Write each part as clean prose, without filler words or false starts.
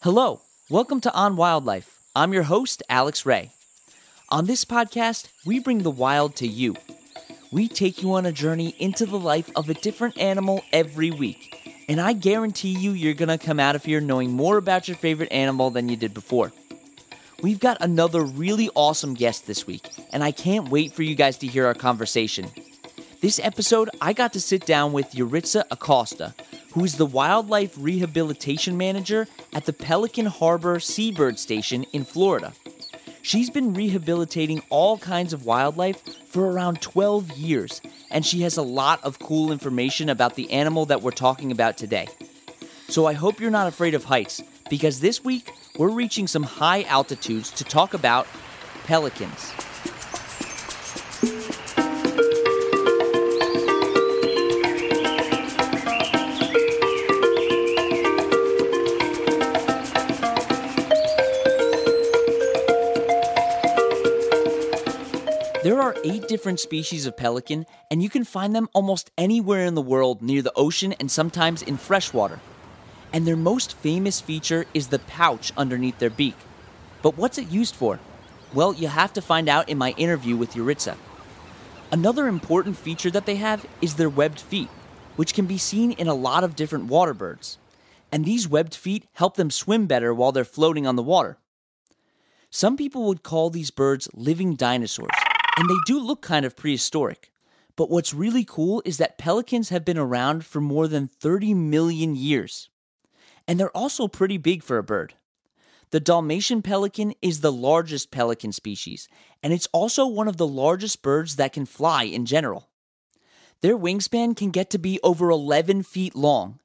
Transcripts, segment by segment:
Hello, welcome to On Wildlife. I'm your host, Alex Ray. On this podcast, we bring the wild to you. We take you on a journey into the life of a different animal every week. And I guarantee you're going to come out of here knowing more about your favorite animal than you did before. We've got another really awesome guest this week, and I can't wait for you guys to hear our conversation. This episode, I got to sit down with Yaritza Acosta, who is the Wildlife Rehabilitation Manager at the Pelican Harbor Seabird Station in Florida. She's been rehabilitating all kinds of wildlife for around 12 years, and she has a lot of cool information about the animal that we're talking about today. So I hope you're not afraid of heights, because this week we're reaching some high altitudes to talk about pelicans. There are 8 different species of pelican, and you can find them almost anywhere in the world near the ocean and sometimes in freshwater. And their most famous feature is the pouch underneath their beak. But what's it used for? Well, you'll have to find out in my interview with Yaritza. Another important feature that they have is their webbed feet, which can be seen in a lot of different water birds. And these webbed feet help them swim better while they're floating on the water. Some people would call these birds living dinosaurs. And they do look kind of prehistoric. But what's really cool is that pelicans have been around for more than 30 million years. And they're also pretty big for a bird. The Dalmatian pelican is the largest pelican species, and it's also one of the largest birds that can fly in general. Their wingspan can get to be over 11 feet long.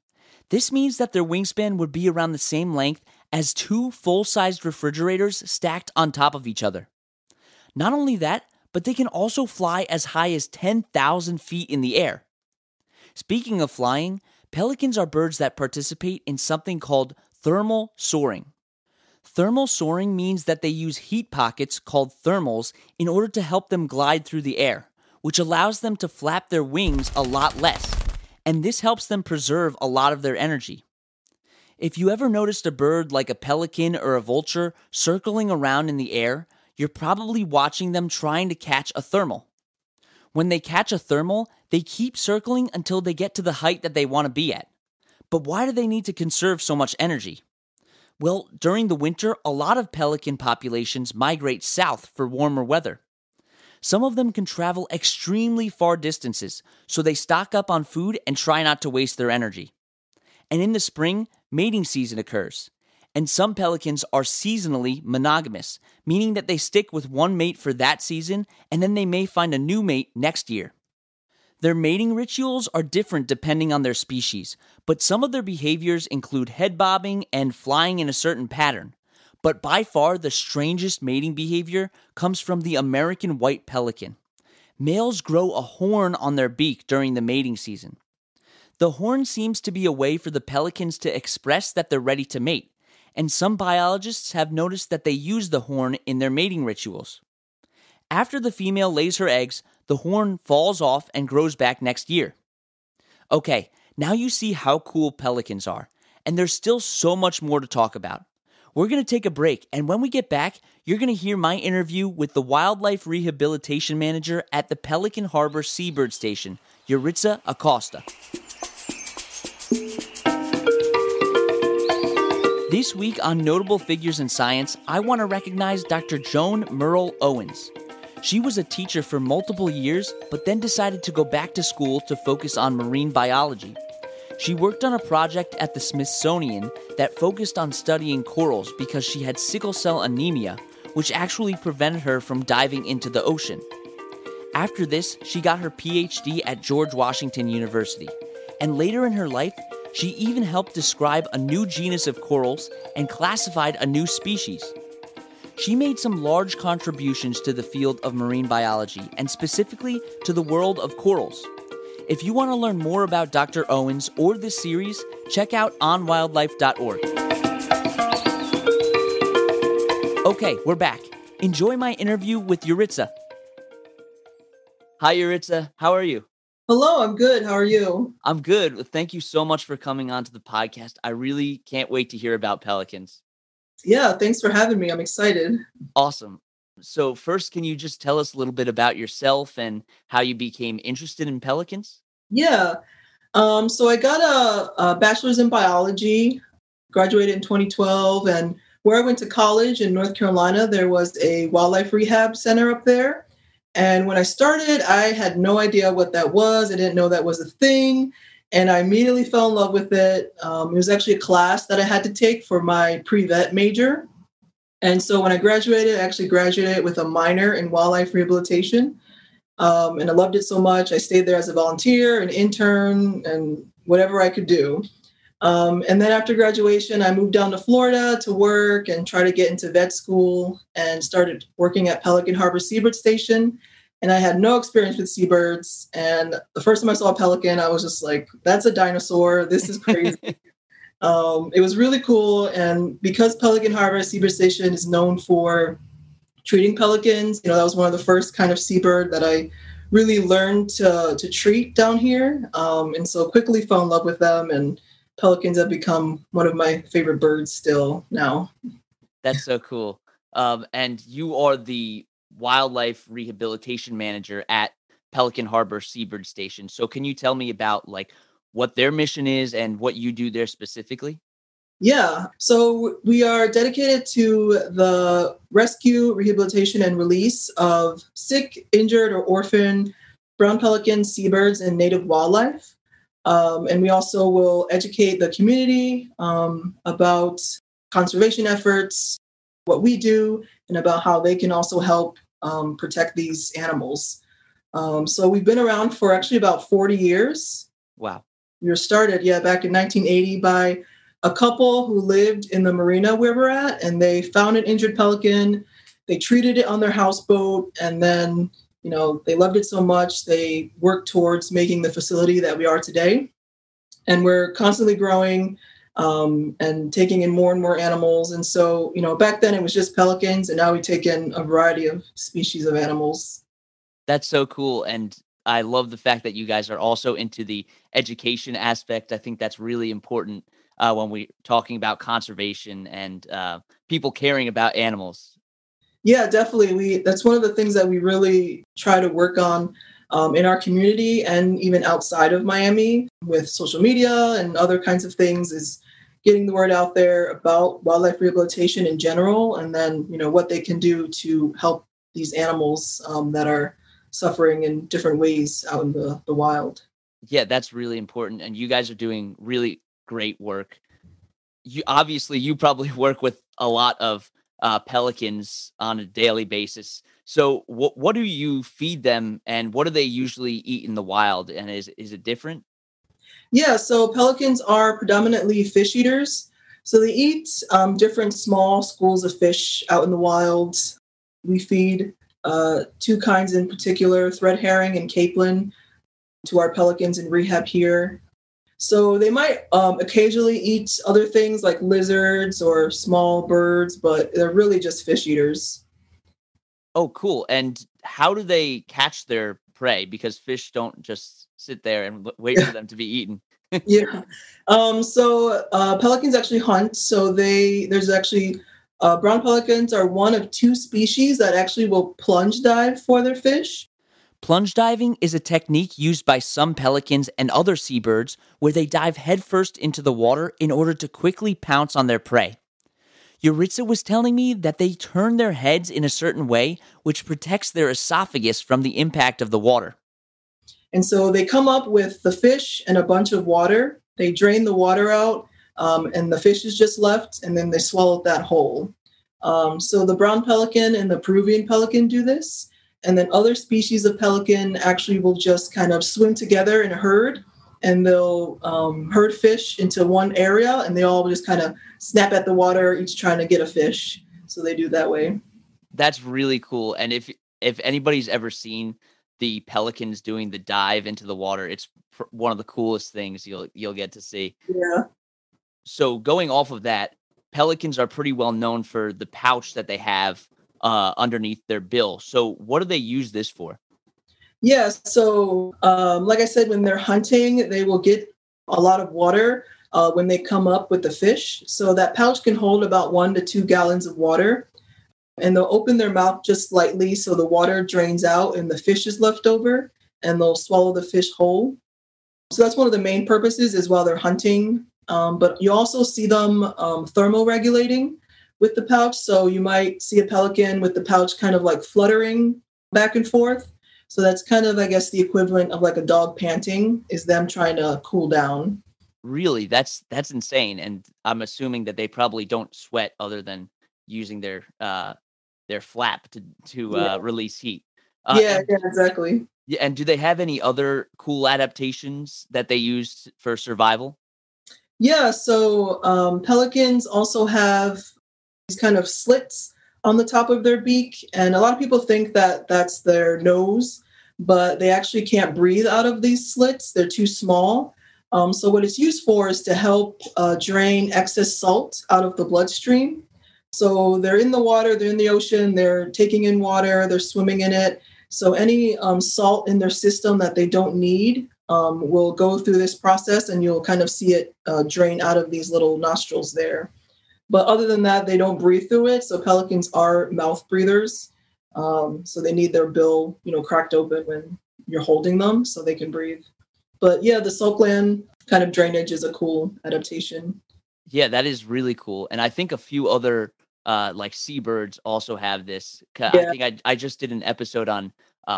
This means that their wingspan would be around the same length as 2 full-sized refrigerators stacked on top of each other. Not only that, but they can also fly as high as 10,000 feet in the air. Speaking of flying, pelicans are birds that participate in something called thermal soaring. Thermal soaring means that they use heat pockets called thermals in order to help them glide through the air, which allows them to flap their wings a lot less, and this helps them preserve a lot of their energy. If you ever noticed a bird like a pelican or a vulture circling around in the air, you're probably watching them trying to catch a thermal. When they catch a thermal, they keep circling until they get to the height that they want to be at. But why do they need to conserve so much energy? Well, during the winter, a lot of pelican populations migrate south for warmer weather. Some of them can travel extremely far distances, so they stock up on food and try not to waste their energy. And in the spring, mating season occurs. And some pelicans are seasonally monogamous, meaning that they stick with one mate for that season, and then they may find a new mate next year. Their mating rituals are different depending on their species, but some of their behaviors include head bobbing and flying in a certain pattern. But by far the strangest mating behavior comes from the American white pelican. Males grow a horn on their beak during the mating season. The horn seems to be a way for the pelicans to express that they're ready to mate. And some biologists have noticed that they use the horn in their mating rituals. After the female lays her eggs, the horn falls off and grows back next year. Okay, now you see how cool pelicans are, and there's still so much more to talk about. We're going to take a break, and when we get back, you're going to hear my interview with the Wildlife Rehabilitation Manager at the Pelican Harbor Seabird Station, Yaritza Acosta. This week on Notable Figures in Science, I want to recognize Dr. Joan Merle Owens. She was a teacher for multiple years, but then decided to go back to school to focus on marine biology. She worked on a project at the Smithsonian that focused on studying corals because she had sickle cell anemia, which actually prevented her from diving into the ocean. After this, she got her PhD at George Washington University, and later in her life, she even helped describe a new genus of corals and classified a new species. She made some large contributions to the field of marine biology, and specifically to the world of corals. If you want to learn more about Dr. Owens or this series, check out onwildlife.org. Okay, we're back. Enjoy my interview with Yaritza. Hi, Yaritza. How are you? Hello, I'm good. How are you? I'm good. Thank you so much for coming on to the podcast. I really can't wait to hear about pelicans. Yeah, thanks for having me. I'm excited. Awesome. So first, can you just tell us a little bit about yourself and how you became interested in pelicans? Yeah. So I got a bachelor's in biology, graduated in 2012, and where I went to college in North Carolina, there was a wildlife rehab center up there. And when I started, I had no idea what that was. I didn't know that was a thing. And I immediately fell in love with it. It was actually a class that I had to take for my pre-vet major. And so when I graduated, I actually graduated with a minor in wildlife rehabilitation. And I loved it so much. I stayed there as a volunteer, an intern, and whatever I could do. And then after graduation, I moved down to Florida to work and try to get into vet school and started working at Pelican Harbor Seabird Station. And I had no experience with seabirds. And the first time I saw a pelican, I was just like, that's a dinosaur. This is crazy. It was really cool. And because Pelican Harbor Seabird Station is known for treating pelicans, that was one of the first kind of seabird that I really learned to treat down here. And so quickly fell in love with them. And pelicans have become one of my favorite birds still now. That's so cool. And you are the wildlife rehabilitation manager at Pelican Harbor Seabird Station. So can you tell me about like what their mission is and what you do there specifically? Yeah, so we are dedicated to the rescue, rehabilitation, and release of sick, injured, or orphaned brown pelicans, seabirds, and native wildlife. And we also will educate the community about conservation efforts, what we do, and about how they can also help protect these animals. So we've been around for actually about 40 years. Wow. We were started, back in 1980 by a couple who lived in the marina where we're at, and they found an injured pelican. They treated it on their houseboat, and then, they loved it so much, they worked towards making the facility that we are today. And we're constantly growing and taking in more and more animals. And so, back then it was just pelicans, and now we take in a variety of species of animals. That's so cool. And I love the fact that you guys are also into the education aspect. I think that's really important when we're talking about conservation and people caring about animals. Yeah, definitely. That's one of the things that we really try to work on in our community and even outside of Miami with social media and other kinds of things is getting the word out there about wildlife rehabilitation in general, and then, what they can do to help these animals that are suffering in different ways out in the wild. Yeah, that's really important. And you guys are doing really great work. You probably work with a lot of pelicans on a daily basis. So what do you feed them, and what do they usually eat in the wild? And is it different? Yeah, so pelicans are predominantly fish eaters. So they eat different small schools of fish out in the wild. We feed two kinds in particular, thread herring and capelin, to our pelicans in rehab here. So they might occasionally eat other things like lizards or small birds, but they're really just fish eaters. Oh, cool. And how do they catch their prey? Because fish don't just sit there and wait for them to be eaten. Yeah. So pelicans actually hunt. So there's actually brown pelicans are one of two species that actually will plunge dive for their fish. Plunge diving is a technique used by some pelicans and other seabirds where they dive headfirst into the water in order to quickly pounce on their prey. Yaritza was telling me that they turn their heads in a certain way, which protects their esophagus from the impact of the water. And so they come up with the fish and a bunch of water. They drain the water out, and the fish is just left, and then they swallow that whole. So the brown pelican and the Peruvian pelican do this. And then other species of pelican actually will just kind of swim together in a herd, and they'll herd fish into one area, and they all just kind of snap at the water, each trying to get a fish. So they do that way. That's really cool. And if anybody's ever seen the pelicans doing the dive into the water, it's one of the coolest things you'll get to see. Yeah. So going off of that, pelicans are pretty well known for the pouch that they have underneath their bill. So what do they use this for? Yeah. So like I said, when they're hunting, they will get a lot of water. when they come up with the fish. So that pouch can hold about 1 to 2 gallons of water. And they'll open their mouth just slightly so the water drains out and the fish is left over, and they'll swallow the fish whole. So that's one of the main purposes is while they're hunting. But you also see them thermoregulating with the pouch. So you might see a pelican with the pouch kind of like fluttering back and forth. So that's kind of, I guess, the equivalent of like a dog panting is them trying to cool down. Really, that's insane. And I'm assuming that they probably don't sweat other than using their flap to Yeah, release heat. yeah, And yeah, exactly. yeah, and do they have any other cool adaptations that they use for survival? Yeah, so pelicans also have these kind of slits on the top of their beak. And a lot of people think that that's their nose, but they actually can't breathe out of these slits. They're too small. So, what it's used for is to help drain excess salt out of the bloodstream. So, they're in the water, they're in the ocean, they're taking in water, they're swimming in it. So, any salt in their system that they don't need will go through this process, and you'll kind of see it drain out of these little nostrils there. But other than that, they don't breathe through it. So pelicans are mouth breathers. So they need their bill, cracked open when you're holding them so they can breathe. But yeah, the salt gland kind of drainage is a cool adaptation. Yeah, that is really cool. And I think a few other like seabirds also have this. I Yeah, think I just did an episode on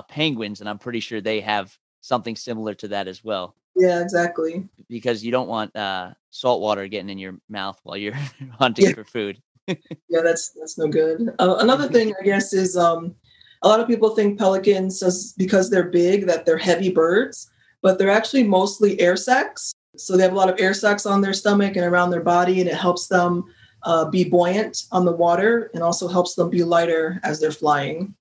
penguins, and I'm pretty sure they have something similar to that as well. yeah, exactly. Because you don't want salt water getting in your mouth while you're hunting Yeah, for food. yeah, that's no good. Another thing, I guess, is a lot of people think pelicans, because they're big, that they're heavy birds, but they're actually mostly air sacs. So they have a lot of air sacs on their stomach and around their body, and it helps them be buoyant on the water and also helps them be lighter as they're flying.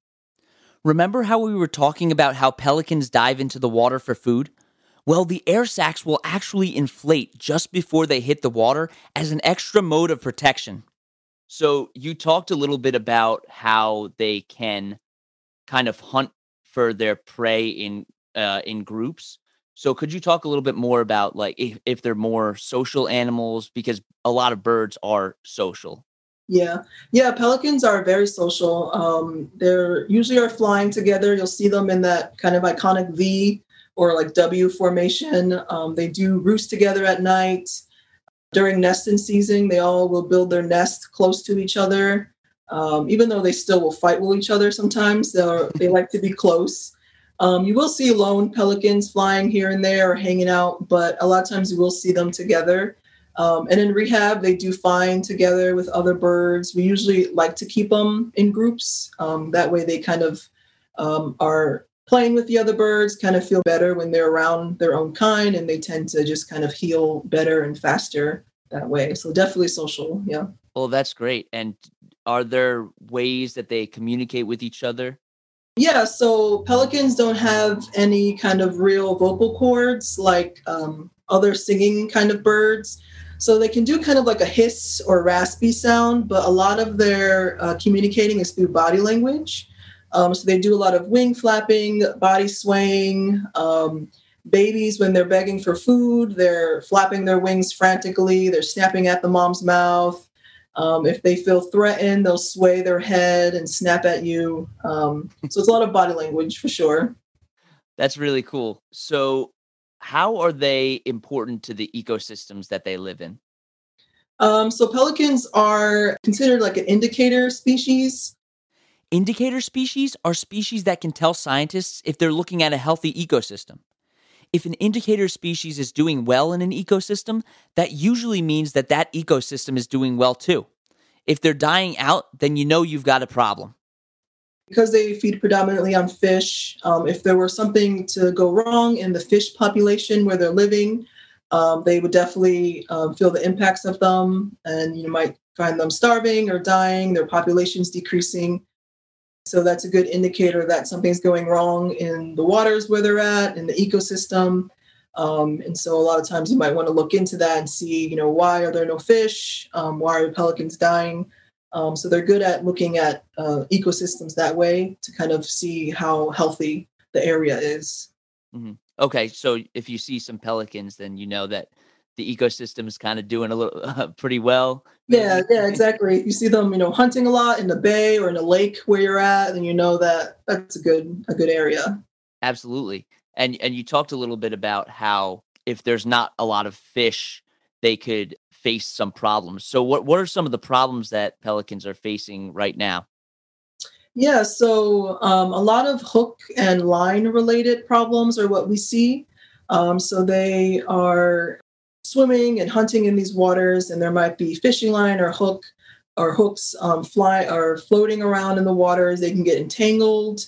Remember how we were talking about how pelicans dive into the water for food? Well, the air sacs will actually inflate just before they hit the water as an extra mode of protection. So you talked a little bit about how they can kind of hunt for their prey in groups. So could you talk a little bit more about like if they're more social animals, because a lot of birds are social? Yeah, yeah. Pelicans are very social. They're usually are flying together. You'll see them in that kind of iconic V or like W formation. They do roost together at night. During nesting season, they all will build their nest close to each other. Even though they still will fight with each other sometimes, they like to be close. You will see lone pelicans flying here and there or hanging out, but a lot of times you will see them together. And in rehab, they do fine together with other birds. We usually like to keep them in groups. That way they kind of are playing with the other birds, kind of feel better when they're around their own kind, and they tend to just kind of heal better and faster that way. So definitely social. Yeah. Well, that's great. And are there ways that they communicate with each other? Yeah, so pelicans don't have any kind of real vocal cords like other singing kind of birds. So they can do kind of like a hiss or raspy sound, but a lot of their communicating is through body language. So they do a lot of wing flapping, body swaying. Babies, when they're begging for food, they're flapping their wings frantically. They're snapping at the mom's mouth. If they feel threatened, they'll sway their head and snap at you. So it's a lot of body language for sure. That's really cool. So how are they important to the ecosystems that they live in? So pelicans are considered like an indicator species. Indicator species are species that can tell scientists if they're looking at a healthy ecosystem. If an indicator species is doing well in an ecosystem, that usually means that that ecosystem is doing well too. If they're dying out, then you know you've got a problem. Because they feed predominantly on fish, if there were something to go wrong in the fish population where they're living, they would definitely feel the impacts of them. And you might find them starving or dying, their population's decreasing. So that's a good indicator that something's going wrong in the waters where they're at, in the ecosystem. And so a lot of times you might want to look into that and see, why are there no fish? Why are pelicans dying? So they're good at looking at ecosystems that way to kind of see how healthy the area is. Okay, so if you see some pelicans, then you know that the ecosystem is kind of doing a little pretty well, Yeah, maybe. yeah, exactly. If you see them, hunting a lot in the bay or in a lake where you're at, then you know that that's a good area. Absolutely. And you talked a little bit about how if there's not a lot of fish, they could face some problems. So what are some of the problems that pelicans are facing right now? Yeah, so a lot of hook and line related problems are what we see. So they are swimming and hunting in these waters, and there might be fishing line or hooks fly or floating around in the waters. They can get entangled.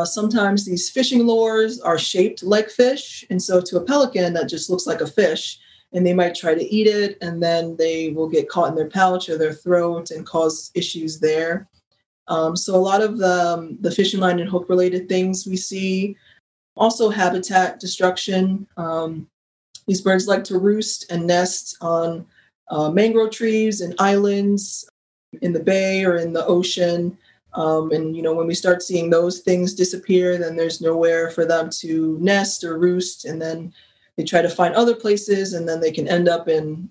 Sometimes these fishing lures are shaped like fish, and so to a pelican that just looks like a fish, and they might try to eat it, and then they will get caught in their pouch or their throat and cause issues there. So a lot of the fishing line and hook related things we see. Also habitat destruction. These birds like to roost and nest on mangrove trees and islands in the bay or in the ocean. And when we start seeing those things disappear, then there's nowhere for them to nest or roost, and then they try to find other places, and then they can end up in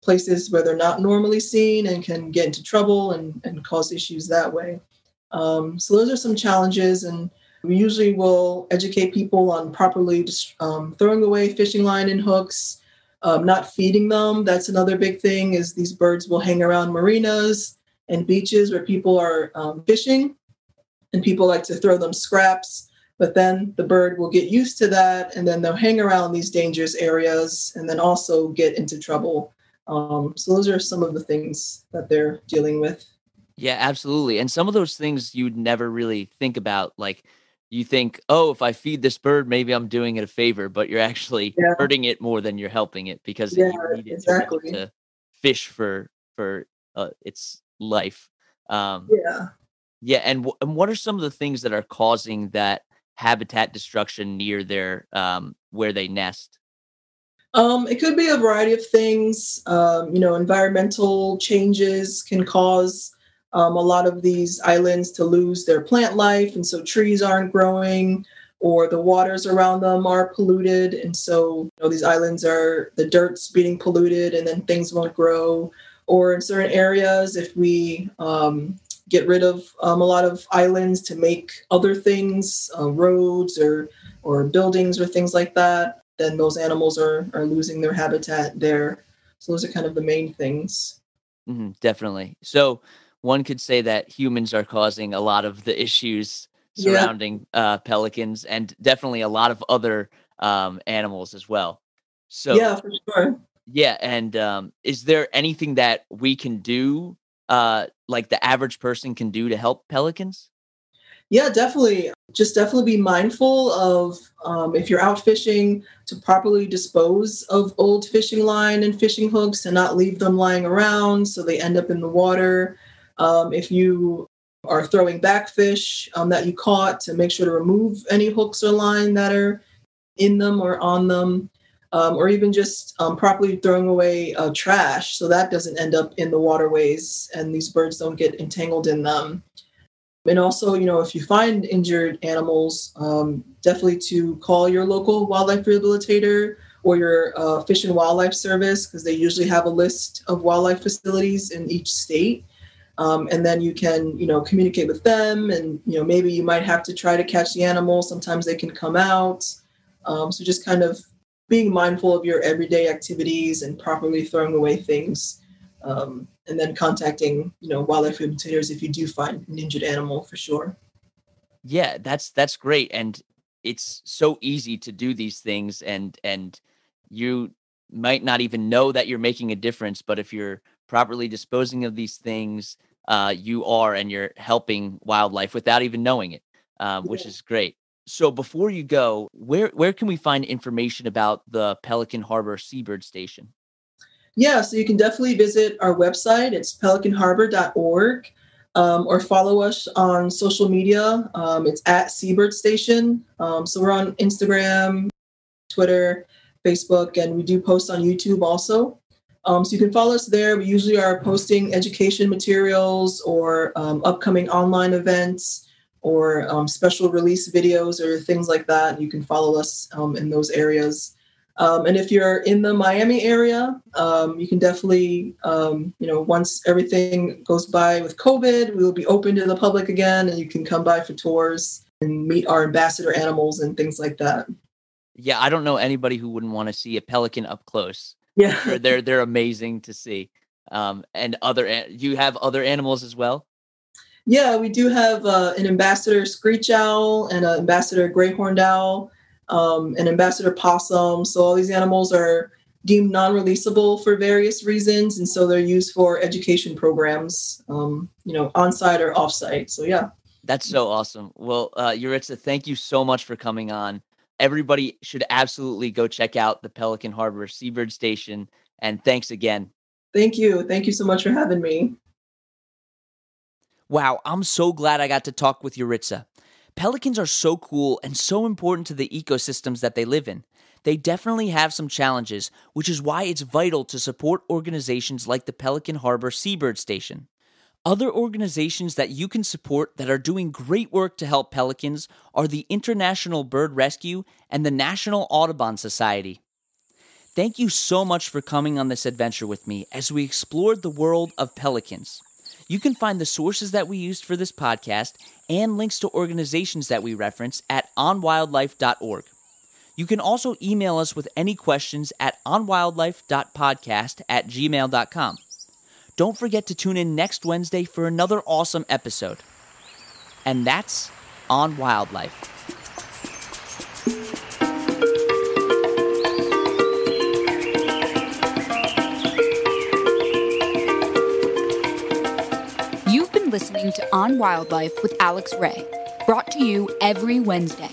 places where they're not normally seen and can get into trouble and cause issues that way. So those are some challenges, and we usually will educate people on properly throwing away fishing line and hooks, not feeding them. That's another big thing is these birds will hang around marinas and beaches where people are fishing, and people like to throw them scraps, but then the bird will get used to that, and then they'll hang around these dangerous areas and then also get into trouble. So those are some of the things that they're dealing with. Yeah, absolutely. And some of those things you'd never really think about. Like you think, oh, if I feed this bird, maybe I'm doing it a favor, but you're actually Yeah, hurting it more than you're helping it because yeah, you need it to be able exactly. to fish for its life. Um, Yeah. yeah, and what are some of the things that are causing that habitat destruction near their where they nest? It could be a variety of things. Environmental changes can cause a lot of these islands to lose their plant life, and so trees aren't growing, or the waters around them are polluted, and so these islands are the dirt's being polluted, and then things won't grow. Or in certain areas, if we get rid of a lot of islands to make other things, roads or buildings or things like that, then those animals are losing their habitat there. So those are kind of the main things. Definitely. So one could say that humans are causing a lot of the issues Yeah, surrounding pelicans, and definitely a lot of other animals as well. yeah, So for sure. yeah, and is there anything that we can do, like the average person can do to help pelicans? Yeah, definitely. Just definitely be mindful of if you're out fishing to properly dispose of old fishing line and fishing hooks and not leave them lying around so they end up in the water. If you are throwing back fish that you caught, to make sure to remove any hooks or line that are in them or on them, or even just properly throwing away trash so that doesn't end up in the waterways and these birds don't get entangled in them. And also, if you find injured animals, definitely to call your local wildlife rehabilitator or your Fish and Wildlife Service, because they usually have a list of wildlife facilities in each state. And then you can, communicate with them, and maybe you might have to try to catch the animal. Sometimes they can come out. So just kind of being mindful of your everyday activities and properly throwing away things, and then contacting, wildlife rehabilitators if you do find an injured animal for sure. Yeah, that's great, and it's so easy to do these things, and you might not even know that you're making a difference, but if you're properly disposing of these things, you are, and you're helping wildlife without even knowing it, which is great. So before you go, where can we find information about the Pelican Harbor Seabird Station? Yeah, so you can definitely visit our website. It's pelicanharbor.org, or follow us on social media. It's at Seabird Station. So we're on Instagram, Twitter, Facebook, and we do post on YouTube also. So you can follow us there. We usually are posting education materials or upcoming online events or special release videos or things like that. You can follow us in those areas. And if you're in the Miami area, you can definitely, once everything goes by with COVID, we will be open to the public again, and you can come by for tours and meet our ambassador animals and things like that. Yeah, I don't know anybody who wouldn't want to see a pelican up close. Yeah. They're amazing to see. And you have other animals as well? Yeah, we do have an ambassador screech owl and an ambassador gray horned owl, an ambassador possum. So all these animals are deemed non-releasable for various reasons, and so they're used for education programs, on-site or off-site. So yeah. That's so awesome. Well, Yaritza, thank you so much for coming on. Everybody should absolutely go check out the Pelican Harbor Seabird Station. And thanks again. Thank you. Thank you so much for having me. Wow, I'm so glad I got to talk with Yaritza. Pelicans are so cool and so important to the ecosystems that they live in. They definitely have some challenges, which is why it's vital to support organizations like the Pelican Harbor Seabird Station. Other organizations that you can support that are doing great work to help pelicans are the International Bird Rescue and the National Audubon Society. Thank you so much for coming on this adventure with me as we explored the world of pelicans. You can find the sources that we used for this podcast and links to organizations that we reference at onwildlife.org. You can also email us with any questions at onwildlife.podcast@gmail.com. Don't forget to tune in next Wednesday for another awesome episode. And that's On Wildlife. You've been listening to On Wildlife with Alex Ray, brought to you every Wednesday.